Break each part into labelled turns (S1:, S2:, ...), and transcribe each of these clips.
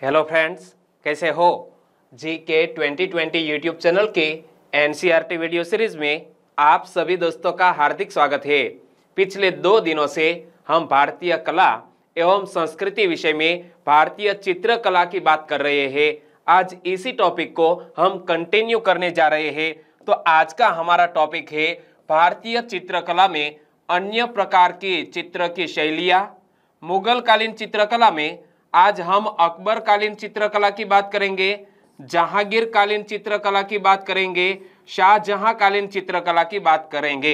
S1: Hello friends, कैसे हो। जी के 2020 यूट्यूब चैनल के एनसीईआरटी वीडियो सीरीज में आप सभी दोस्तों का हार्दिक स्वागत है। पिछले 2 दिनों से हम भारतीय कला एवं संस्कृति विषय में भारतीय चित्रकला की बात कर रहे हैं। आज इसी टॉपिक को हम कंटिन्यू करने जा रहे हैं। तो आज का हमारा टॉपिक है भारतीय चित्रकला में अन्य प्रकार की चित्र की शैलियाँ। मुगल कालीन चित्रकला में आज हम अकबर कालीन चित्रकला की बात करेंगे, जहांगीर कालीन चित्रकला की बात करेंगे, शाहजहां कालीन चित्रकला की बात करेंगे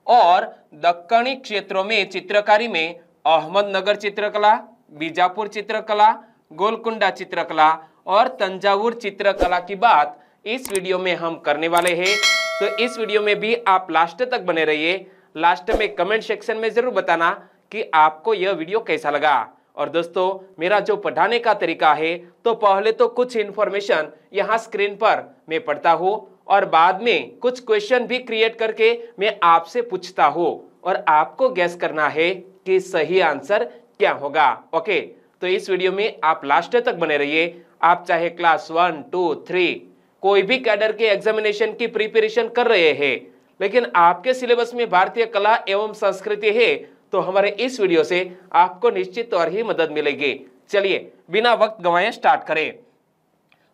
S1: और दक्कनी क्षेत्रों में चित्रकारी में अहमदनगर चित्रकला, बीजापुर चित्रकला, गोलकुंडा चित्रकला और तंजावुर चित्रकला की बात इस वीडियो में हम करने वाले हैं। तो इस वीडियो में भी आप लास्ट तक बने रहिए। लास्ट में कमेंट सेक्शन में जरूर बताना कि आपको यह वीडियो कैसा लगा। और दोस्तों, मेरा जो पढ़ाने का तरीका है, तो पहले तो कुछ इन्फॉर्मेशन यहाँ स्क्रीन पर मैं पढ़ता हूँ और बाद में कुछ क्वेश्चन भी क्रिएट करके मैं आपसे पूछता हूँ और आपको गैस करना है कि सही आंसर क्या होगा। ओके, तो इस वीडियो में आप लास्ट तक बने रहिए। आप चाहे क्लास 1, 2, 3 कोई भी कैडर के एग्जामिनेशन की प्रिपरेशन कर रहे हैं, लेकिन आपके सिलेबस में भारतीय कला एवं संस्कृति है, तो हमारे इस वीडियो से आपको निश्चित तौर ही मदद मिलेगी। चलिए बिना वक्त गंवाए स्टार्ट करें।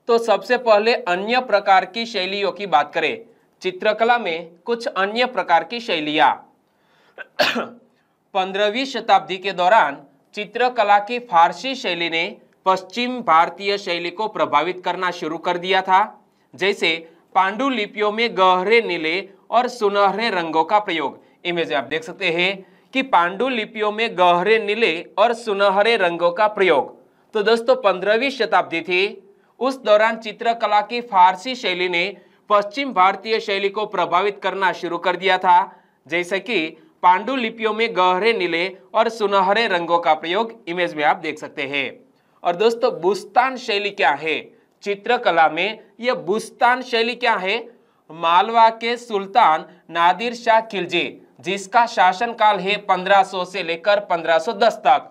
S1: तो सबसे पहले अन्य प्रकार की शैलियों की बात करें। चित्रकला में कुछ अन्य प्रकार की शैलियां। 15वीं शताब्दी के दौरान चित्रकला की फारसी शैली ने पश्चिम भारतीय शैली को प्रभावित करना शुरू कर दिया था। जैसे पांडुलिपियों में गहरे नीले और सुनहरे रंगों का प्रयोग। इमेज आप देख सकते हैं कि पांडुलिपियों में गहरे नीले और सुनहरे रंगों का प्रयोग। तो दोस्तों 15वीं शताब्दी थी, उस दौरान चित्रकला की फारसी शैली ने पश्चिम भारतीय शैली को प्रभावित करना शुरू कर दिया था। जैसे कि पांडुलिपियों में गहरे नीले और सुनहरे रंगों का प्रयोग इमेज में आप देख सकते हैं। और दोस्तों बुस्तान शैली क्या है चित्रकला में? यह बुस्तान शैली क्या है? मालवा के सुल्तान नादिर शाह खिलजी, जिसका शासनकाल है 1500 से लेकर 1510 तक।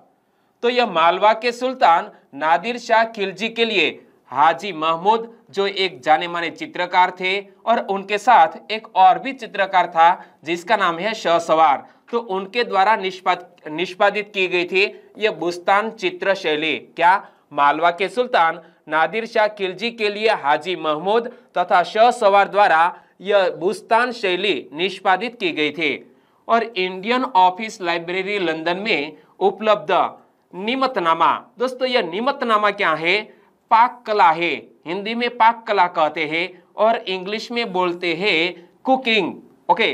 S1: तो यह मालवा के सुल्तान नादिर शाह खिलजी के लिए हाजी महमूद, जो एक जाने माने चित्रकार थे, और उनके साथ एक और भी चित्रकार था जिसका नाम है शहसवार, तो उनके द्वारा निष्पादित की गई थी यह बुस्तान चित्र शैली। क्या? मालवा के सुल्तान नादिर शाह खिलजी के लिए हाजी महमूद तथा शहसवार द्वारा यह बुस्तान शैली निष्पादित की गई थी। और इंडियन ऑफिस लाइब्रेरी लंदन में उपलब्ध निमतनामा। दोस्तों यह निमतनामा क्या है? पाक कला है। हिंदी में पाक कला कहते हैं और इंग्लिश में बोलते हैं कुकिंग। ओके,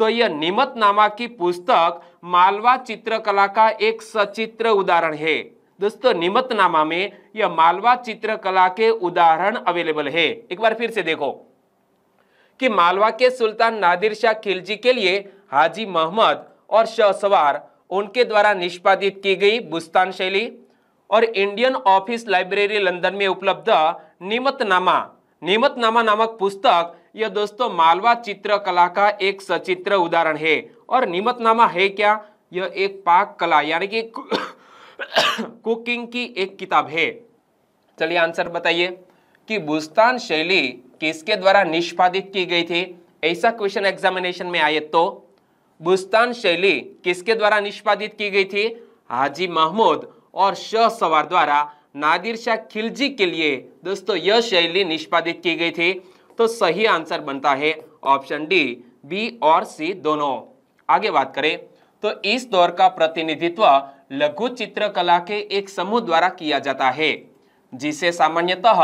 S1: तो यह निमतनामा की पुस्तक मालवा चित्रकला का एक सचित्र उदाहरण है। दोस्तों निमतनामा में यह मालवा चित्रकला के उदाहरण अवेलेबल है। एक बार फिर से देखो कि मालवा के सुल्तान नादिर शाह खिलजी के लिए हाजी महमद और शहसवार, उनके द्वारा निष्पादित की गई बुस्तान शैली। और इंडियन ऑफिस लाइब्रेरी लंदन में उपलब्ध निमतनामा नामक पुस्तक, यह दोस्तों मालवा चित्रकला का एक सचित्र उदाहरण है। और निमतनामा है क्या? यह एक पाक कला यानी कि कुकिंग की एक किताब है। चलिए आंसर बताइए कि बुस्तान शैली किसके द्वारा निष्पादित की गई थी? ऐसा क्वेश्चन एग्जामिनेशन में आए तो बुस्तान शैली किसके द्वारा निष्पादित की गई थी? हाजी महमूद और शहसवार द्वारा नादिर शाह खिलजी के लिए दोस्तों यह शैली निष्पादित की गई थी। तो सही आंसर बनता है ऑप्शन डी, बी और सी दोनों। आगे बात करें तो इस दौर का प्रतिनिधित्व लघु चित्रकला के एक समूह द्वारा किया जाता है, जिसे सामान्यतः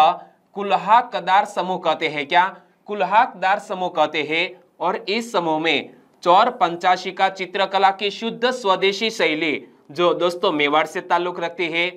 S1: कुल्हाकदार समूह कहते हैं। क्या? कुल्हाकदार समूह कहते हैं। और इस समूह में चौर पंचाशिका चित्रकला की शुद्ध स्वदेशी शैली, जो दोस्तों मेवाड़ से ताल्लुक रखती है,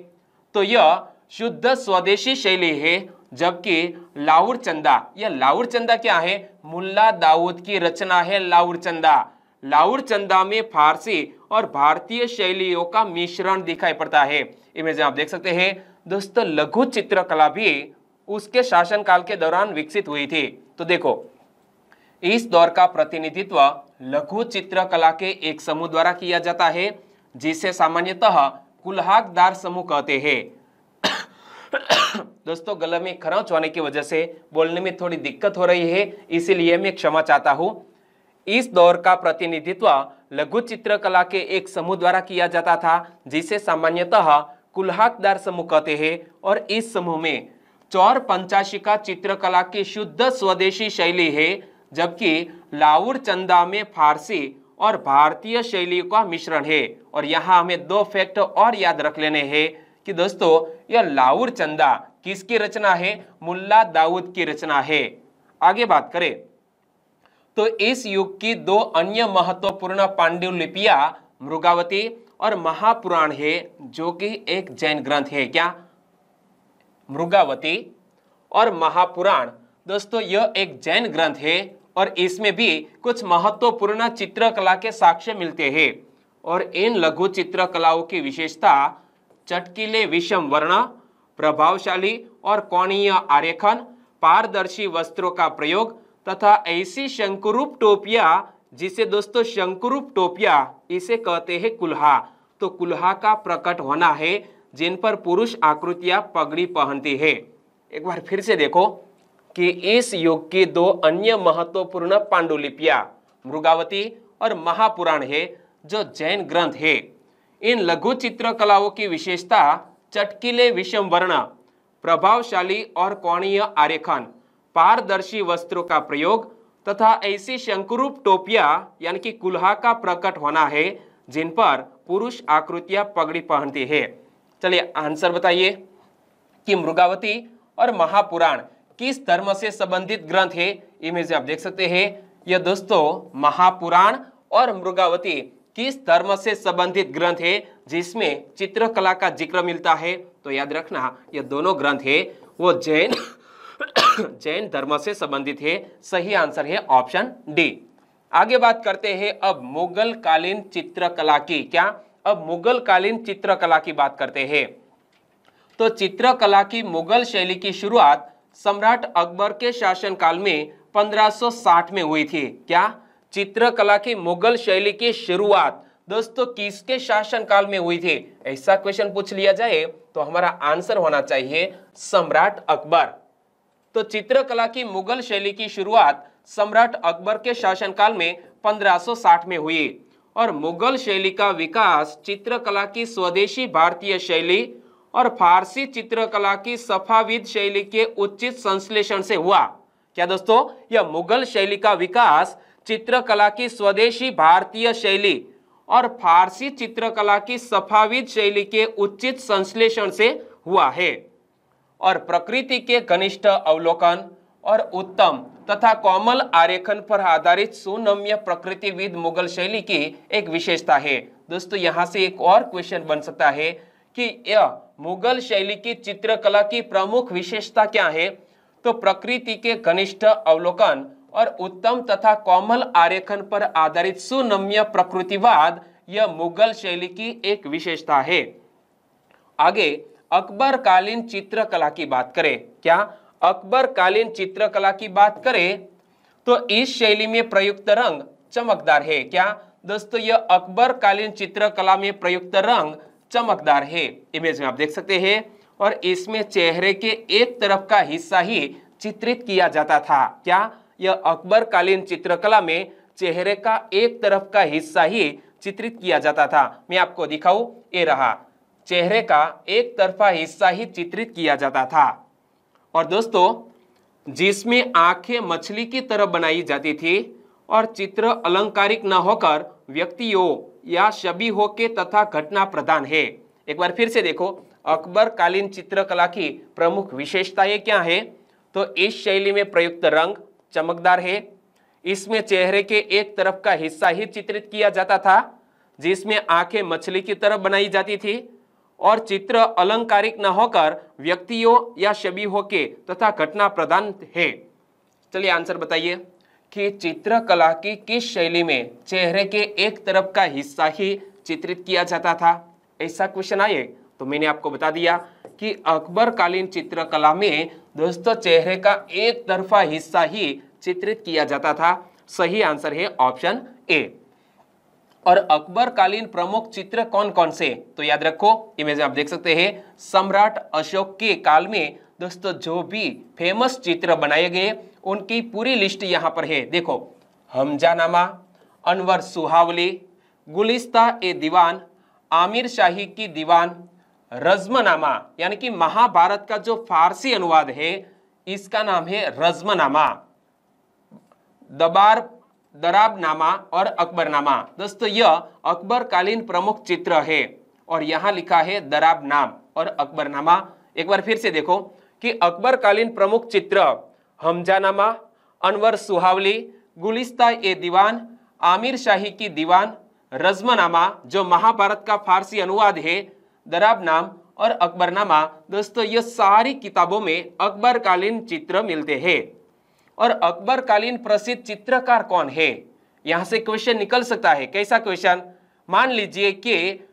S1: तो यह शुद्ध स्वदेशी शैली है। जबकि लाउर चंदा, यह लाउर चंदा क्या है? मुल्ला दाऊद की रचना है लाउर चंदा। लाउर चंदा में फारसी और भारतीय शैलियों का मिश्रण दिखाई पड़ता है। इमेज आप देख सकते हैं। दोस्तों लघु चित्रकला भी उसके शासनकाल के दौरान विकसित हुई थी। तो देखो इस दौर का प्रतिनिधित्व लघु चित्रकला के एक समूह द्वारा किया जाता है, जिसे सामान्यतः कुल्हाकदार समूह कहते हैं। दोस्तों गले में खरोंच होने की वजह से बोलने में थोड़ी दिक्कत हो रही है, इसीलिए मैं क्षमा चाहता हूं। इस दौर का प्रतिनिधित्व लघु चित्रकला के एक समूह द्वारा किया जाता था, जिसे सामान्यतः कुल्हाकदार समूह कहते हैं। और इस समूह में चौर पंचाशी का चित्रकला की शुद्ध स्वदेशी शैली है, जबकि लाउर चंदा में फारसी और भारतीय शैली का मिश्रण है। और यहाँ हमें दो फैक्ट और याद रख लेने हैं कि दोस्तों यह लाउर चंदा किसकी रचना है? मुल्ला दाऊद की रचना है। आगे बात करें तो इस युग की दो अन्य महत्वपूर्ण पांडुलिपियां मृगावती और महापुराण है, जो कि एक जैन ग्रंथ है। क्या? मृगावती और महापुराण दोस्तों यह एक जैन ग्रंथ है और इसमें भी कुछ महत्वपूर्ण चित्रकला के साक्ष्य मिलते हैं। और इन लघु चित्रकलाओं की विशेषता चटकीले विषम वर्ण, प्रभावशाली और कोणीय आरेखन, पारदर्शी वस्त्रों का प्रयोग तथा ऐसी शंकुरूप टोपियां, जिसे दोस्तों शंकुरूप टोपियां इसे कहते हैं कुल्हा। तो कुल्हा का प्रकट होना है, जिन पर पुरुष आकृतियां पगड़ी पहनती है। एक बार फिर से देखो कि इस युग की दो अन्य महत्वपूर्ण पांडुलिपियां मृगावती और महापुराण है, जो जैन ग्रंथ है। इन लघु चित्रकलाओं की विशेषता चटकीले विषम वर्ण, प्रभावशाली और कोणीय आरेखन, पारदर्शी वस्त्रों का प्रयोग तथा ऐसी शंकुरूप टोपियां यानी कि कुल्हा का प्रकट होना है, जिन पर पुरुष आकृतियां पगड़ी पहनती है। चलिए आंसर बताइए कि मृगावती और महापुराण किस धर्म से संबंधित ग्रंथ है? इमेज आप देख सकते हैं। यह दोस्तों महापुराण और मृगावती किस धर्म से संबंधित ग्रंथ है जिसमें चित्रकला का जिक्र मिलता है? तो याद रखना यह दोनों ग्रंथ है वो जैन धर्म से संबंधित है। सही आंसर है ऑप्शन डी। आगे बात करते हैं अब मुगल कालीन चित्रकला की। क्या? अब मुगल कालीन चित्रकला की बात करते हैं। तो चित्रकला की मुगल शैली की शुरुआत सम्राट अकबर के शासनकाल में 1560 में हुई थी। क्या? चित्रकला की मुगल शैली की शुरुआत दोस्तों किसके शासनकाल में हुई थी? ऐसा क्वेश्चन पूछ लिया जाए तो हमारा आंसर होना चाहिए सम्राट अकबर। तो चित्रकला की मुगल शैली की शुरुआत सम्राट अकबर के शासनकाल में 1560 में हुई और मुगल शैली का विकास चित्रकला की स्वदेशी भारतीय शैली और फारसी चित्रकला की सफाविद शैली के उचित संश्लेषण से हुआ। क्या दोस्तों? यह मुगल शैली का विकास चित्रकला की स्वदेशी भारतीय शैली और फारसी चित्रकला की सफाविद शैली के उचित संश्लेषण से हुआ है और प्रकृति के घनिष्ठ अवलोकन और उत्तम तथा कोमल आरेखन पर आधारित सुनम्य प्रकृतिविद मुगल शैली की एक विशेषता है। दोस्तों यहां से एक और क्वेश्चन बन सकता है कि यह मुगल शैली की चित्रकला की प्रमुख विशेषता क्या है? तो प्रकृति के घनिष्ठ अवलोकन और उत्तम तथा कोमल आरेखन पर आधारित सुनम्य प्रकृतिवाद यह मुगल शैली की एक विशेषता है। आगे अकबर कालीन चित्रकला की बात करें। क्या? अकबर कालीन चित्रकला की बात करें तो इस शैली में प्रयुक्त रंग चमकदार है। क्या दोस्तों? यह अकबर कालीन चित्रकला में प्रयुक्त रंग चमकदार है। इमेज में आप देख सकते हैं और इसमें चेहरे के एक तरफ का हिस्सा ही चित्रित किया जाता था। क्या? यह अकबर कालीन चित्रकला में चेहरे का एक तरफ का हिस्सा ही चित्रित किया जाता था। मैं आपको दिखाऊं, ये रहा, चेहरे का एक तरफा हिस्सा ही चित्रित किया जाता था। और दोस्तों जिसमें आंखें मछली की तरह बनाई जाती थी और चित्र अलंकारिक न होकर व्यक्तियों या छवियों के तथा घटना प्रधान है। एक बार फिर से देखो अकबर कालीन चित्रकला की प्रमुख विशेषताएं क्या है? तो इस शैली में प्रयुक्त रंग चमकदार है, इसमें चेहरे के एक तरफ का हिस्सा ही चित्रित किया जाता था, जिसमें आंखें मछली की तरह बनाई जाती थी और चित्र अलंकारिक न होकर व्यक्तियों या छवियों के तथा घटना प्रधान है। चलिए आंसर बताइए कि चित्रकला की किस शैली में चेहरे के एक तरफ का हिस्सा ही चित्रित किया जाता था? ऐसा क्वेश्चन आए तो मैंने आपको बता दिया कि अकबर कालीन चित्रकला में दोस्तों चेहरे का एक तरफा हिस्सा ही चित्रित किया जाता था। सही आंसर है ऑप्शन ए। और अकबर कालीन प्रमुख चित्र कौन कौन से? तो याद रखो, इमेज आप देख सकते हैं, सम्राट अशोक के काल में दोस्तों जो भी फेमस चित्र बनाए गए उनकी पूरी लिस्ट यहाँ पर है। देखो, हमजानामा, अनवर सुहावली, गुलिस्ता ए दीवान, आमिर शाही की दीवान, रज़्मनामा यानी कि महाभारत का जो फारसी अनुवाद है इसका नाम है रज़्मनामा, दराबनामा और अकबरनामा। दोस्तों यह अकबरकालीन प्रमुख चित्र है और यहाँ लिखा है दराबनाम और अकबरनामा। एक बार फिर से देखो कि अकबरकालीन प्रमुख चित्र हमजानामा, अनवर सुहावली, गुलिस्ता ए दीवान, आमिर शाही की दीवान, रज़्मनामा जो महाभारत का फारसी अनुवाद है, दराबनाम और अकबरनामा। दोस्तों ये सारी किताबों में अकबरकालीन चित्र मिलते हैं। और अकबरकालीन प्रसिद्ध चित्रकार कौन है, यहां से क्वेश्चन निकल सकता है। कैसा क्वेश्चन? मान लीजिए कि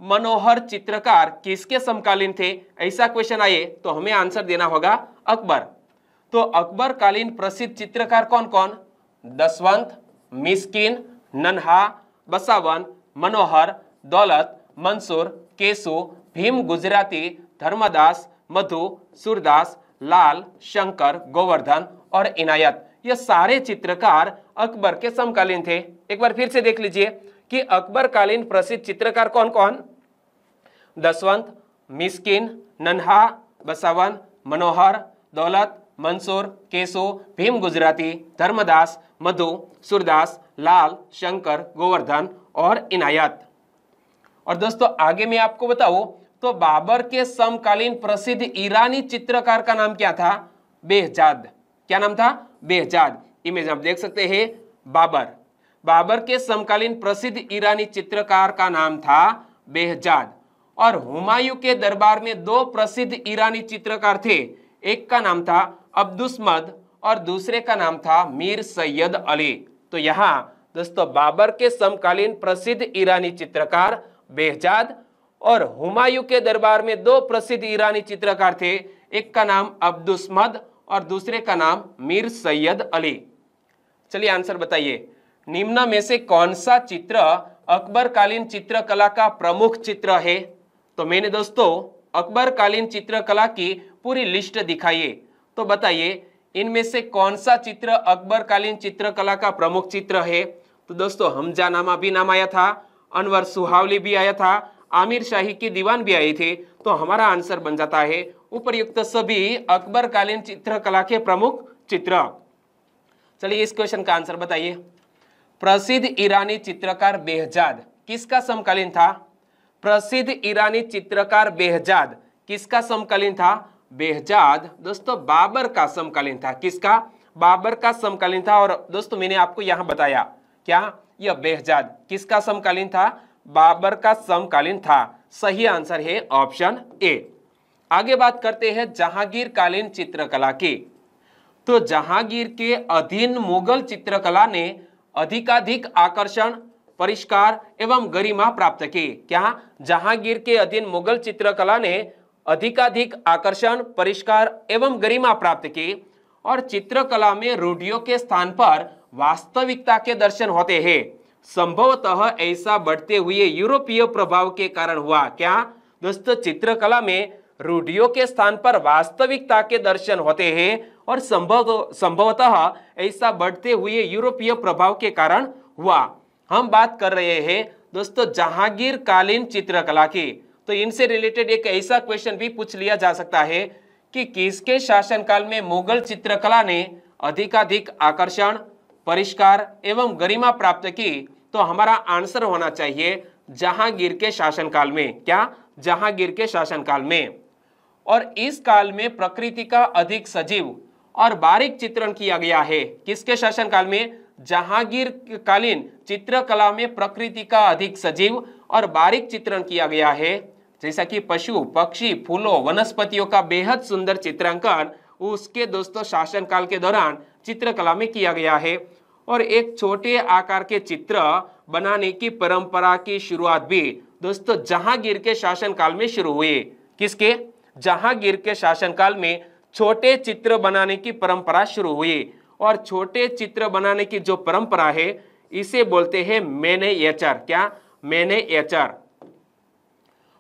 S1: मनोहर चित्रकार किसके समकालीन थे, ऐसा क्वेश्चन आए तो हमें आंसर देना होगा अकबर। तो अकबरकालीन प्रसिद्ध चित्रकार कौन कौन? दसवंत, मिस्किन, नन्हा, बसावन, मनोहर, दौलत, मंसूर, केसो, भीम गुजराती, धर्मदास, मधु, सूरदास, लाल, शंकर, गोवर्धन और इनायत, ये सारे चित्रकार अकबर के समकालीन थे। एक बार फिर से देख लीजिए कि अकबरकालीन प्रसिद्ध चित्रकार कौन कौन? दसवंत, मिस्किन, नन्हा, बसावन, मनोहर, दौलत, मंसूर, केसो, भीम गुजराती, धर्मदास, मधु, सूरदास, लाल, शंकर, गोवर्धन और इनायत। और दोस्तों आगे मैं आपको बताऊं तो बाबर के समकालीन प्रसिद्ध ईरानी चित्रकार का नाम क्या था? बेहजाद। क्या नाम था? बेहजाद। इमेज आप देख सकते हैं, बाबर के समकालीन प्रसिद्ध ईरानी चित्रकार का नाम था बेहजाद। और हुमायूं के दरबार में दो प्रसिद्ध ईरानी चित्रकार थे, एक का नाम था अब्दुस्मद और दूसरे का नाम था मीर सैयद अली। तो यहाँ दोस्तों बाबर के समकालीन प्रसिद्ध ईरानी चित्रकार बेहजाद और हुमायूं के दरबार में दो प्रसिद्ध ईरानी चित्रकार थे, एक का नाम अब्दुस्मद और दूसरे का नाम मीर सैयद अली। चलिए आंसर बताइए, निम्न में से कौन सा चित्र अकबरकालीन चित्रकला का प्रमुख चित्र है? तो मैंने दोस्तों अकबरकालीन चित्रकला की पूरी लिस्ट दिखाई है, तो बताइए इनमें से कौन सा चित्र अकबरकालीन चित्रकला का प्रमुख चित्र है? तो दोस्तों हमजानामा भी नाम आया था, अनवर सुहावली भी आया था, आमिर शाही की दीवान भी आए थे। तो हमारा आंसर बन जाता है उपर्युक्त सभी अकबरकालीन चित्रकला के प्रमुख चित्र। चलिए इस क्वेश्चन का आंसर बताइए। प्रसिद्ध ईरानी चित्रकार बेहजाद किसका समकालीन था? प्रसिद्ध ईरानी चित्रकार बेहजाद किसका समकालीन था? बेहजाद दोस्तों बाबर का समकालीन था। किसका? बाबर का समकालीन था। और दोस्तों मैंने आपको यहां बताया क्या, यह बेहजाद किसका समकालीन था? बाबर का समकालीन था। सही आंसर है ऑप्शन ए। आगे बात करते हैं जहांगीर कालीन चित्रकला की। तो जहांगीर के अधीन मुगल चित्रकला ने अधिकाधिक आकर्षण, परिष्कार एवं गरिमा प्राप्त की। क्या? जहांगीर के अधीन मुगल चित्रकला ने अधिकाधिक आकर्षण, परिष्कार एवं गरिमा प्राप्त की और चित्रकला में रूढ़ियों के स्थान पर वास्तविकता के दर्शन होते हैं। संभवतः ऐसा बढ़ते हुए यूरोपीय प्रभाव के कारण हुआ। क्या दोस्तों? चित्रकला में रूढ़ियों के स्थान पर वास्तविकता के दर्शन होते हैं और संभवतः ऐसा बढ़ते हुए यूरोपीय प्रभाव के कारण हुआ। हम बात कर रहे हैं दोस्तों जहांगीर कालीन चित्रकला की। तो इनसे रिलेटेड एक ऐसा क्वेश्चन भी पूछ लिया जा सकता है कि किसके शासनकाल में मुगल चित्रकला ने अधिकाधिक आकर्षण, परिष्कार एवं गरिमा प्राप्त की? तो हमारा आंसर होना चाहिए जहांगीर के शासनकाल में। क्या? जहांगीर के शासनकाल में। और इस काल में प्रकृति का अधिक सजीव और बारीक चित्रण किया गया है। किसके शासनकाल में? जहांगीर कालीन चित्रकला में प्रकृति का अधिक सजीव और बारीक चित्रण किया गया है, जैसा कि पशु, पक्षी, फूलों, वनस्पतियों का बेहद सुंदर चित्रांकन उसके दोस्तों शासनकाल के दौरान चित्रकला में किया गया है। और एक छोटे आकार के चित्र बनाने की परंपरा की शुरुआत भी दोस्तों जहांगीर के शासनकाल में शुरू हुई। किसके? जहांगीर के शासनकाल में छोटे चित्र बनाने की परंपरा शुरू हुई। और छोटे चित्र बनाने की जो परंपरा है इसे बोलते हैं मिनिएचर। क्या? मिनिएचर।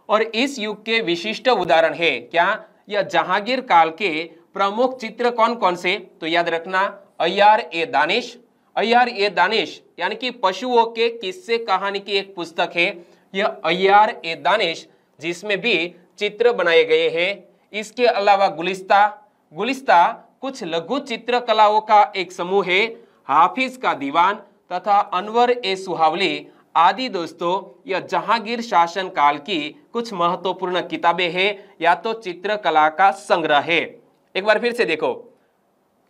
S1: और इस युग के विशिष्ट उदाहरण है क्या? या जहांगीर काल के प्रमुख चित्र कौन कौन से? तो याद रखना अय्यार ए दानिश। अय्यार ए दानिश यानी कि पशुओं के किस्से कहानी की एक पुस्तक है यह अय्यार ए दानिश, जिसमें भी चित्र बनाए गए हैं। इसके अलावा गुलिस्ता। गुलिस्ता कुछ लघु चित्रकलाओं का एक समूह है। हाफिज का दीवान तथा अनवर ए सुहावली आदि दोस्तों यह जहांगीर शासन काल की कुछ महत्वपूर्ण किताबें हैं या तो चित्रकला का संग्रह है। एक बार फिर से देखो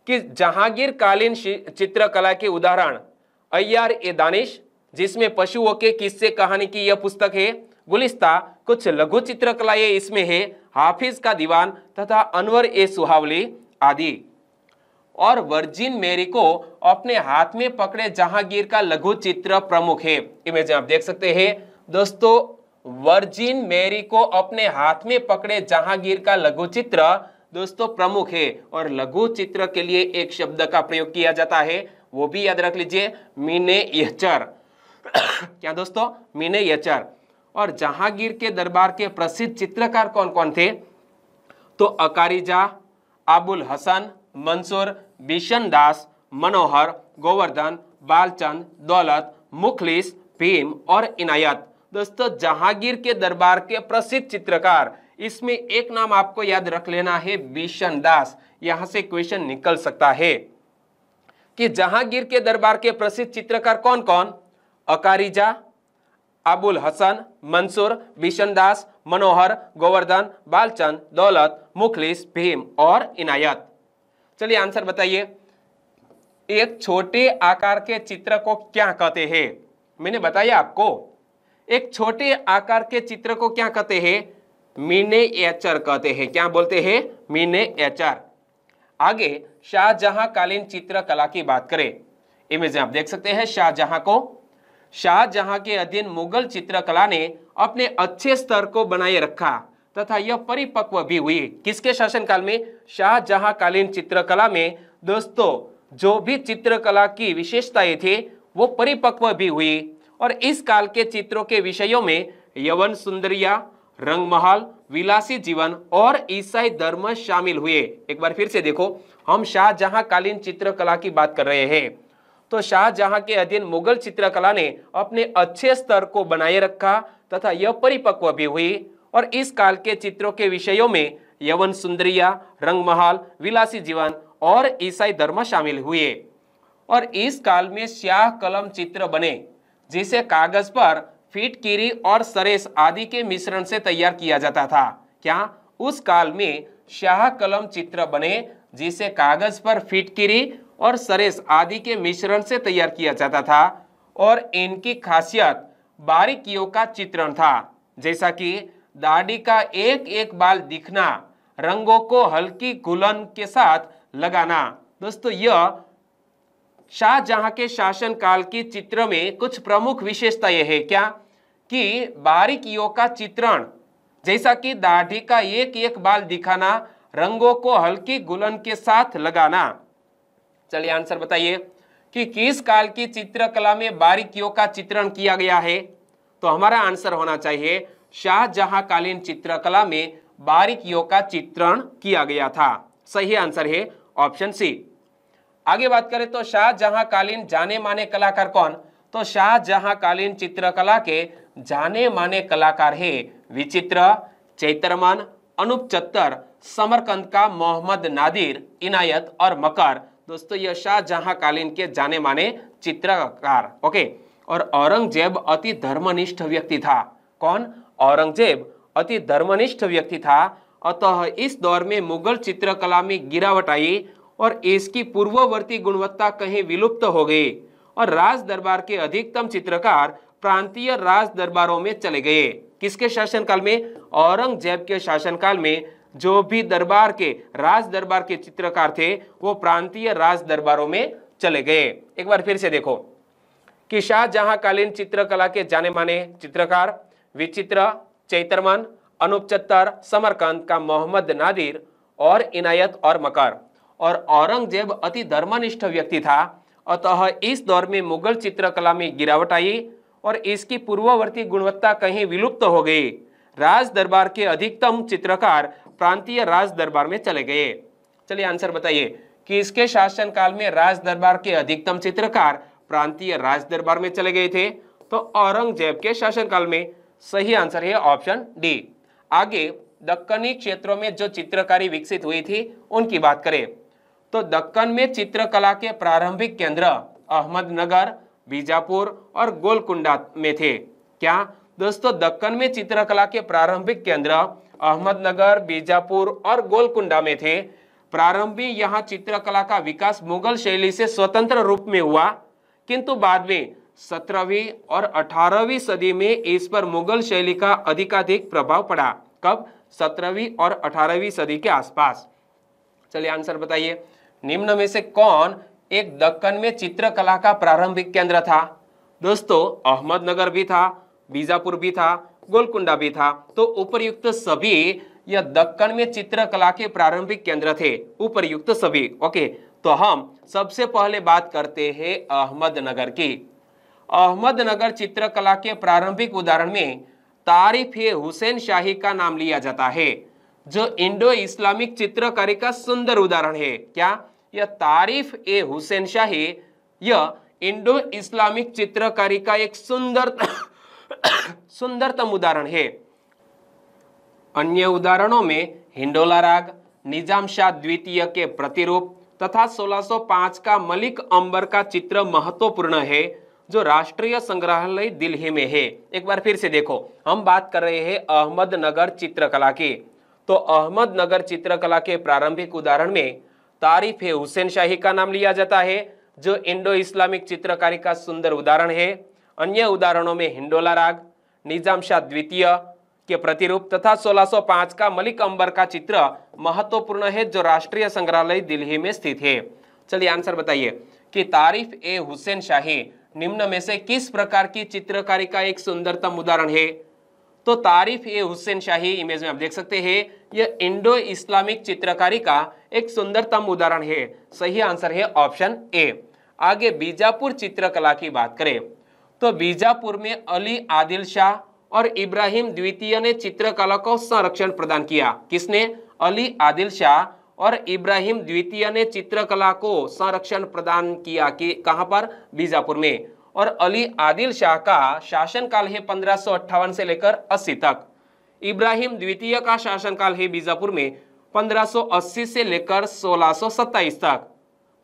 S1: कि जहांगीर कालीन चित्रकला के उदाहरण अय्यार ए दानिश, जिसमें पशुओं के किस्से कहानी की यह पुस्तक है। गुलिस्ता कुछ लघु चित्रकलाएं इसमें है। हाफिज का दीवान तथा अनवर ए सुहावली आदि। और वर्जिन मेरी को अपने हाथ में पकड़े जहांगीर का लघु चित्र प्रमुख है। इमेज आप देख सकते हैं दोस्तों, वर्जिन मेरी को अपने हाथ में पकड़े जहांगीर का लघु चित्र दोस्तों प्रमुख है। और लघु चित्र के लिए एक शब्द का प्रयोग किया जाता है, वो भी याद रख लीजिए, मिनिएचर। क्या दोस्तों? मिनिएचर। और जहांगीर के दरबार के प्रसिद्ध चित्रकार कौन कौन थे? तो अकारिजा, अबुल हसन, मंसूर, बिशन दास, मनोहर, गोवर्धन, बालचंद, दौलत, मुखलिस, भीम और इनायत। दोस्तों जहांगीर के दरबार के प्रसिद्ध चित्रकार, इसमें एक नाम आपको याद रख लेना है, बिशन दास। यहां से क्वेश्चन निकल सकता है कि जहांगीर के दरबार के प्रसिद्ध चित्रकार कौन कौन? अकारिजा, अबुल हसन, मंसूर, बिशन दास, मनोहर, गोवर्धन, बालचंद, दौलत, मुखलिस, भीम और इनायत। चलिए आंसर बताइए। एक छोटे आकार के चित्र को क्या कहते हैं? मैंने बताया आपको, एक छोटे आकार के चित्र को क्या कहते हैं? मिनिएचर कहते हैं। क्या बोलते हैं? मिनिएचर। आगे शाहजहां कालीन चित्रकला की बात करें। इमेज आप देख सकते हैं शाहजहां को। शाहजहां के अधीन मुगल चित्रकला ने अपने अच्छे स्तर को बनाए रखा तथा यह परिपक्व भी हुई। किसके शासनकाल में? शाहजहां कालीन चित्रकला में दोस्तों जो भी चित्रकला की विशेषताएं थे वो परिपक्व भी हुई। और इस काल के चित्रों के विषयों में यवन सुंदरिया, रंगमहल, विलासी जीवन और ईसाई धर्म शामिल हुए। एक बार फिर से देखो, हम शाहजहां कालीन चित्रकला की बात कर रहे हैं। तो शाहजहां के अधीन मुगल चित्रकला ने अपने अच्छे स्तर को बनाए रखा तथा यह परिपक्व भी हुई। और इस काल के चित्रों के विषयों में यवन सुंदरिया, रंगमहल, विलासी जीवन और ईसाई धर्म शामिल हुए। और इस काल में स्याह कलम चित्र बने, जिसे कागज पर फिटकिरी और सरेस आदि के मिश्रण से तैयार किया जाता था। क्या? उस काल में स्याह कलम चित्र बने, जिसे कागज पर फिटकिरी और सरेस आदि के मिश्रण से तैयार किया जाता था। और इनकी खासियत बारीकियों का चित्रण था, जैसा कि दाढ़ी का एक एक बाल दिखना, रंगों को हल्की घुलन के साथ लगाना। दोस्तों यह शाहजहां के शासन काल की चित्र में कुछ प्रमुख विशेषताएं हैं। क्या? कि बारीकियों का चित्रण, जैसा कि दाढ़ी का एक एक बाल दिखाना, रंगों को हल्की घुलन के साथ लगाना। चलिए आंसर बताइए कि किस काल की चित्रकला में बारीकियों का चित्रण किया गया है? तो हमारा आंसर होना चाहिए शाहजहां कालीन चित्रकला में बारीकियों का चित्रण किया गया था। सही आंसर है ऑप्शन सी। आगे बात करें तो शाहजहां कालीन जाने माने कलाकार कौन? तो शाहजहां कालीन चित्रकला के जाने माने कलाकार है विचित्र, चैतरमन, अनूप चत्तर, समरकंद का मोहम्मद नादिर, इनायत और मकर। दोस्तों यह शाहजहां कालीन के जाने माने चित्रकार। ओके। और औरंगजेब अति धर्मनिष्ठ व्यक्ति था। कौन? औरंगजेब अति धर्मनिष्ठ व्यक्ति था। अतः इस दौर में मुगल चित्रकला में गिरावट आई और इसकी पूर्ववर्ती गुणवत्ता कहीं विलुप्त हो गई। और राज दरबार के अधिकतम चित्रकार प्रांतीय राज दरबारों में चले गए। किसके शासनकाल में? औरंगजेब के शासनकाल में जो भी दरबार के राज दरबार के चित्रकार थे वो प्रांतीय राज दरबारों में चले गए। एक बार फिर से देखो कि शाहजहां कालीन चित्रकला के जाने माने चित्रकार विचित्र, चैतरमन, अनूप चत्तर, समरकंद का मोहम्मद नादिर और इनायत और मकर। और औरंगजेब अति धर्मनिष्ठ व्यक्ति था। अतः इस दौर में मुगल चित्रकला में गिरावट आई और इसकी पूर्ववर्ती गुणवत्ता कहीं विलुप्त हो गई। राज दरबार के अधिकतम चित्रकार प्रांतीय राज दरबार में चले गए। चलिए आंसर बताइए कि इसके शासनकाल में राज दरबार के अधिकतम चित्रकार प्रांतीय राज दरबार में चले गए थे, तो औरंगजेब के शासनकाल में। सही आंसर है ऑप्शन डी। आगे दक्कनी क्षेत्रों में जो चित्रकारी विकसित हुई थी उनकी बात करें तो दक्कन में चित्रकला के प्रारंभिक केंद्र अहमदनगर, बीजापुर और गोलकुंडा में थे। क्या दोस्तों, दक्कन में चित्रकला के प्रारंभिक केंद्र अहमदनगर, बीजापुर और गोलकुंडा में थे। प्रारंभिक यहाँ चित्रकला का विकास मुगल शैली से स्वतंत्र रूप में हुआ, किंतु बाद में 17वीं और 18वीं सदी में इस पर मुगल शैली का अधिकाधिक प्रभाव पड़ा। कब? 17वीं और 18वीं सदी के आसपास। चलिए आंसर बताइए, निम्न में से कौन एक दक्कन में चित्रकला का प्रारंभिक केंद्र था? दोस्तों, अहमदनगर भी था, बीजापुर भी था, गोलकुंडा भी था। तो उपर्युक्त सभी यह दक्कन में चित्रकला के प्रारंभिक केंद्र थे, उपर्युक्त सभी। ओके, तो हम सबसे पहले बात करते हैं अहमदनगर की। अहमदनगर चित्रकला के प्रारंभिक उदाहरण में तारिफ-ए-हुसैन शाही का नाम लिया जाता है, जो इंडो इस्लामिक चित्रकारी का सुंदर उदाहरण है। क्या? यह तारिफ-ए-हुसैन शाही यह इंडो इस्लामिक चित्रकारी का एक सुंदरतम उदाहरण है। अन्य उदाहरणों में हिंडोला राग, निजाम शाह द्वितीय के प्रतिरूप तथा 1605 का मलिक अंबर का चित्र महत्वपूर्ण है, जो राष्ट्रीय संग्रहालय दिल्ली में है। एक बार फिर से देखो, हम बात कर रहे हैं अहमदनगर चित्रकला की। तो अहमदनगर चित्रकला के प्रारंभिक उदाहरण में तारिफ-ए-हुसैन शाही का नाम लिया जाता है, जो इंडो इस्लामिक चित्रकारी का सुंदर उदाहरण है। अन्य उदाहरणों में हिंडोला राग, निजाम शाह द्वितीय के प्रतिरूप तथा 1605 का मलिक अंबर का चित्र महत्वपूर्ण है, जो राष्ट्रीय संग्रहालय दिल्ली में स्थित है। चलिए आंसर बताइए कि तारिफ-ए-हुसैन शाही निम्न में से किस प्रकार की चित्रकारी का एक सुंदरतम उदाहरण है? तो तारिफ-ए-हुसैन शाही, इमेज में आप देख सकते हैं, यह इंडो इस्लामिक चित्रकारी का एक सुंदरतम उदाहरण है। सही आंसर है ऑप्शन ए। आगे बीजापुर चित्रकला की बात करें तो बीजापुर में अली आदिल शाह और इब्राहिम द्वितीय ने चित्रकला को संरक्षण प्रदान किया। किसने? अली आदिल शाह और इब्राहिम द्वितीय ने चित्रकला को संरक्षण प्रदान किया। कि कहां पर? बीजापुर में। और अली आदिल शाह का शासनकाल है 1558 से लेकर 80 तक। इब्राहिम द्वितीय का शासनकाल है बीजापुर में 1580 से लेकर 1627 तक।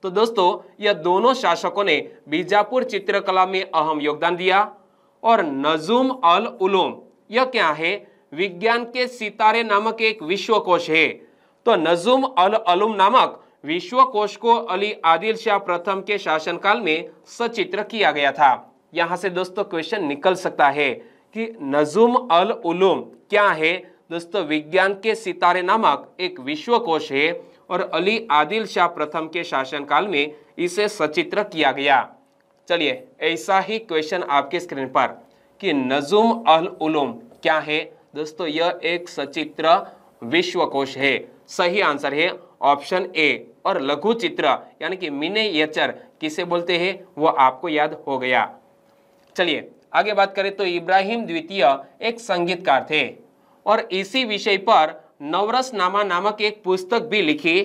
S1: तो दोस्तों, यह दोनों शासकों ने बीजापुर चित्रकला में अहम योगदान दिया। और नजुम अल उलूम, यह क्या है? विज्ञान के सितारे नामक एक विश्वकोश है। तो नजुम अल उलूम नामक विश्वकोश को अली आदिल शाह प्रथम के शासनकाल में सचित्र किया गया था। यहां से दोस्तों क्वेश्चन निकल सकता है कि नजुम अल उलूम क्या है? दोस्तों, विज्ञान के सितारे नामक एक विश्वकोश है और अली आदिल शाह प्रथम के शासनकाल में इसे सचित्र किया गया। चलिए, ऐसा ही क्वेश्चन आपके स्क्रीन पर कि नजुम अल उलूम क्या है? दोस्तों, यह एक सचित्र विश्वकोश है। सही आंसर है ऑप्शन ए। और लघु चित्र यानी कि मिनिएचर किसे बोलते हैं वो आपको याद हो गया। चलिए आगे बात करें तो इब्राहिम द्वितीय एक संगीतकार थे और इसी विषय पर नवरसनामा नामक एक पुस्तक भी लिखी।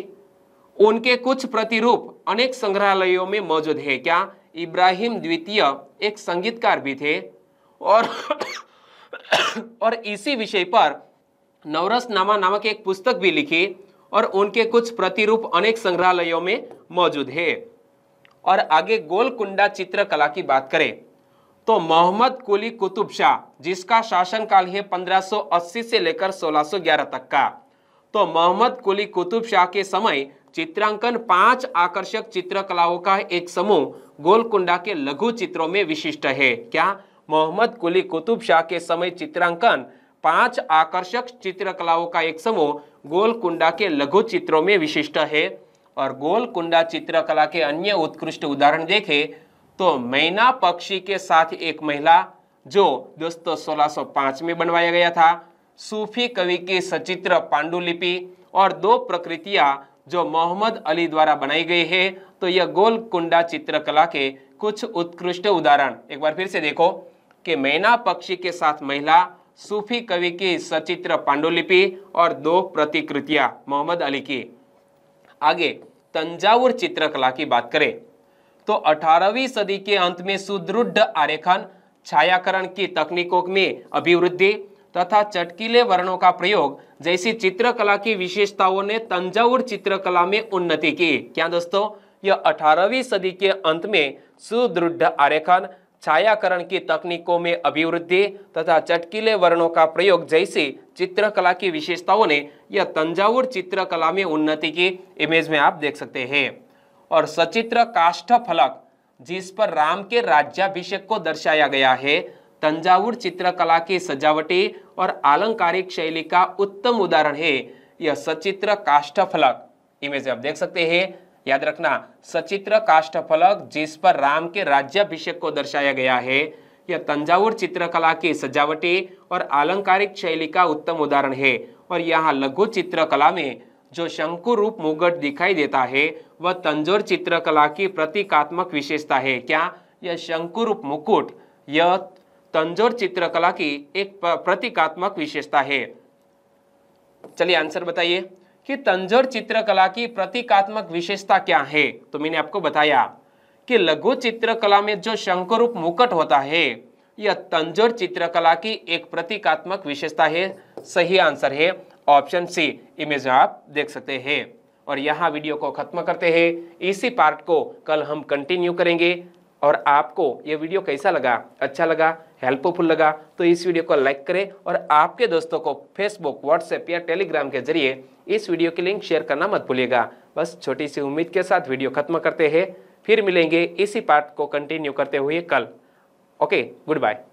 S1: उनके कुछ प्रतिरूप अनेक संग्रहालयों में मौजूद है। क्या? इब्राहिम द्वितीय एक संगीतकार भी थे और इसी विषय पर नवरसनामा नामक एक पुस्तक भी लिखी और उनके कुछ प्रतिरूप अनेक संग्रहालयों में मौजूद है। और आगे गोलकुंडा चित्रकला की बात करें तो मोहम्मद कुली कुतुब शाह, जिसका शासनकाल है 1580 से लेकर 1611 तक का। तो मोहम्मद कुली कुतुब शाह के समय चित्रांकन 5 आकर्षक चित्रकलाओं का एक समूह गोलकुंडा के लघु चित्रों में विशिष्ट है। क्या? मोहम्मद कुली कुतुब शाह के समय चित्रांकन 5 आकर्षक चित्रकलाओं का एक समूह गोलकुंडा के लघु चित्रों में विशिष्ट है। और गोलकुंडा चित्रकला के अन्य उत्कृष्ट उदाहरण देखें तो मैना पक्षी के साथ एक महिला, जो दोस्तों 1605 में बनवाया गया था, सूफी कवि की सचित्र पांडुलिपि और 2 प्रकृतियां जो मोहम्मद अली द्वारा बनाई गई है। तो यह गोलकुंडा चित्रकला के कुछ उत्कृष्ट उदाहरण। एक बार फिर से देखो कि मैना पक्षी के साथ महिला, सूफी कवि की सचित्र पांडुलिपि और 2 प्रतिकृतियां मोहम्मद अली की। आगे तंजावुर चित्रकला की बात करें तो 18वीं सदी के अंत में सुदृढ़ आरेखन, छायाकरण की तकनीकों में अभिवृद्धि तथा चटकीले वर्णों का प्रयोग जैसी चित्रकला की विशेषताओं ने तंजावुर चित्रकला में उन्नति की। क्या दोस्तों, यह 18वीं सदी के अंत में सुदृढ़ आरेखन, छायाकरण की तकनीकों में अभिवृद्धि तथा चटकीले वर्णों का प्रयोग जैसी चित्रकला की विशेषताओं ने यह तंजावुर चित्रकला में उन्नति की। इमेज में आप देख सकते हैं। और सचित्र काष्ठ फलक जिस पर राम के राज्याभिषेक को दर्शाया गया है, तंजावुर चित्रकला की सजावटी और आलंकारिक शैली का उत्तम उदाहरण है। यह सचित्र काष्ठ फलक, इमेज आप देख सकते हैं, याद रखना, सचित्र काष्ठ फलक जिस पर राम के राज्याभिषेक को दर्शाया गया है, यह तंजावुर चित्रकला की सजावटी और आलंकारिक शैली का उत्तम उदाहरण है। और यहाँ लघु चित्रकला में जो शंकु रूप मुकुट दिखाई देता है वह तंजौर चित्रकला की प्रतीकात्मक विशेषता है। क्या, यह शंकु रूप मुकुट यह तंजौर चित्रकला की एक प्रतीकात्मक विशेषता है। चलिए आंसर बताइए कि तंजौर चित्रकला की प्रतीकात्मक विशेषता क्या है। तो मैंने आपको बताया कि लघु चित्रकला में जो शंकु रूप मुकुट होता है यह तंजौर चित्रकला की एक प्रतीकात्मक विशेषता है। सही आंसर है ऑप्शन सी। इमेज में आप देख सकते हैं। और यहाँ वीडियो को खत्म करते हैं। इसी पार्ट को कल हम कंटिन्यू करेंगे। और आपको ये वीडियो कैसा लगा, अच्छा लगा, हेल्पफुल लगा तो इस वीडियो को लाइक करें और आपके दोस्तों को फेसबुक, व्हाट्सएप या टेलीग्राम के जरिए इस वीडियो की लिंक शेयर करना मत भूलिएगा। बस छोटी सी उम्मीद के साथ वीडियो खत्म करते हैं। फिर मिलेंगे इसी पार्ट को कंटिन्यू करते हुए कल। Okay, good bye.